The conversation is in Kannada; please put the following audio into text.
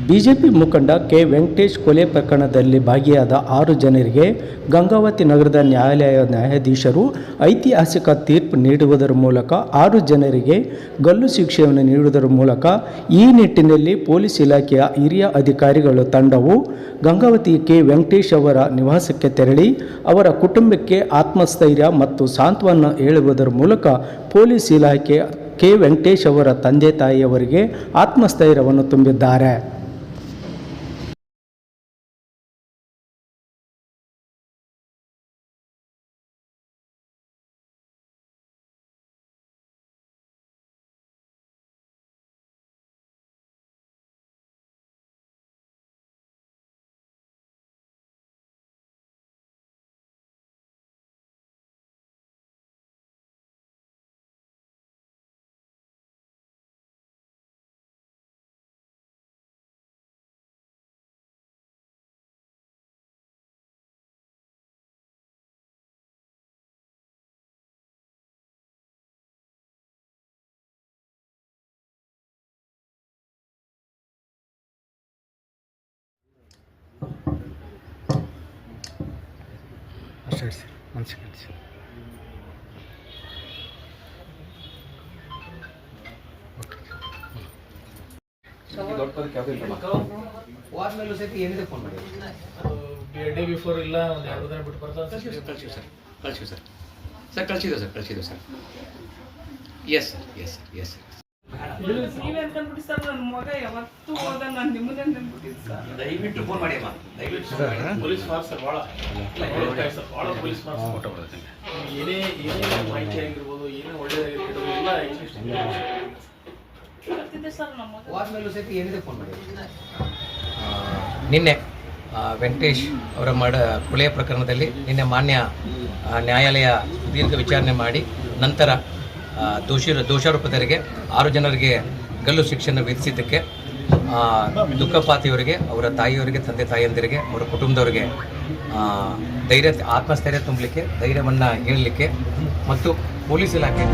ಬಿಜೆಪಿ ಮುಖಂಡ ಕೆ ವೆಂಕಟೇಶ್ ಕೊಲೆ ಪ್ರಕರಣದಲ್ಲಿ ಭಾಗಿಯಾದ 6 ಜನರಿಗೆ ಗಂಗಾವತಿ ನಗರದ ನ್ಯಾಯಾಧೀಶರು ಐತಿಹಾಸಿಕ ತೀರ್ಪು ನೀಡುವುದರ ಮೂಲಕ 6 ಜನರಿಗೆ ಗಲ್ಲು ಶಿಕ್ಷೆಯನ್ನು ನೀಡುವುದರ ಮೂಲಕ ಈ ನಿಟ್ಟಿನಲ್ಲಿ ಪೊಲೀಸ್ ಇಲಾಖೆಯ ಹಿರಿಯ ಅಧಿಕಾರಿಗಳ ತಂಡವು ಗಂಗಾವತಿ ಕೆ ವೆಂಕಟೇಶ್ ಅವರ ನಿವಾಸಕ್ಕೆ ತೆರಳಿ ಅವರ ಕುಟುಂಬಕ್ಕೆ ಆತ್ಮಸ್ಥೈರ್ಯ ಮತ್ತು ಸಾಂತ್ವನ ಹೇಳುವುದರ ಮೂಲಕ ಪೊಲೀಸ್ ಇಲಾಖೆ ಕೆ ವೆಂಕಟೇಶ್ ಅವರ ತಂದೆ ತಾಯಿಯವರಿಗೆ ಆತ್ಮಸ್ಥೈರ್ಯವನ್ನು ತುಂಬಿದ್ದಾರೆ. ಡೇ ಬಿಫೋರ್ ಇಲ್ಲ ಒಂದು 2 ದಿನ ಬಿಟ್ಟು ಬರ್ತಾರೆ ಕಳಿಸಿದ್ವಿ ಸರ್. Yes sir. ನೀವೇ ಅನ್ಕೊಂಡ್ಬಿಟ್ಟು ಸರ್, ನನ್ನ ಮಗ ಯಾವತ್ತೂ ಹೋದ, ನಾನು ನಿಮ್ಮನ್ನೇ ನೆನ್ಬಿಟ್ಟಿದ್ದು ಸರ್. ದಯವಿಟ್ಟು ಫೋನ್ ಮಾಡಿ ಅಮ್ಮ, ದಯವಿಟ್ಟು. ಪೊಲೀಸ್ ಫಾರ್ಸ್ ಭಾಳ ಪೊಲೀಸ್ ಫಾರ್ಸ್ ಫೋಟೋ ಬರುತ್ತೆ. ಏನೇ ಮಾಹಿತಿ ಆಗಿರ್ಬೋದು, ಏನೇ ಒಳ್ಳೆಯದಾಗಿರ್ಬೋದು ಎಲ್ಲ ಬರ್ತಿದ್ದೆ ಸರ್ ನಮ್ಮ ಮಗ. ಹೋದ್ಮೇಲೂ ಸಹಿತ ಏನಿದೆ ಫೋನ್ ಮಾಡಿ. ನಿನ್ನೆ ವೆಂಕಟೇಶ್ ಅವರ ಕೊಲೆಯ ಪ್ರಕರಣದಲ್ಲಿ ನಿನ್ನೆ ಮಾನ್ಯ ನ್ಯಾಯಾಲಯ ದೀರ್ಘ ವಿಚಾರಣೆ ಮಾಡಿ ನಂತರ ದೋಷಾರೋಪಿತರಿಗೆ 6 ಜನರಿಗೆ ಗಲ್ಲು ಶಿಕ್ಷೆಯನ್ನು ವಿಧಿಸಿದ್ದಕ್ಕೆ ದುಃಖಪಾತಿಯವರಿಗೆ, ಅವರ ತಾಯಿಯವರಿಗೆ, ತಂದೆ ತಾಯಿಯಂದಿರಿಗೆ, ಅವರ ಕುಟುಂಬದವರಿಗೆ ಆತ್ಮಸ್ಥೈರ್ಯ ತುಂಬಲಿಕ್ಕೆ, ಧೈರ್ಯವನ್ನು ಹೇಳಲಿಕ್ಕೆ ಮತ್ತು ಪೊಲೀಸ್ ಇಲಾಖೆ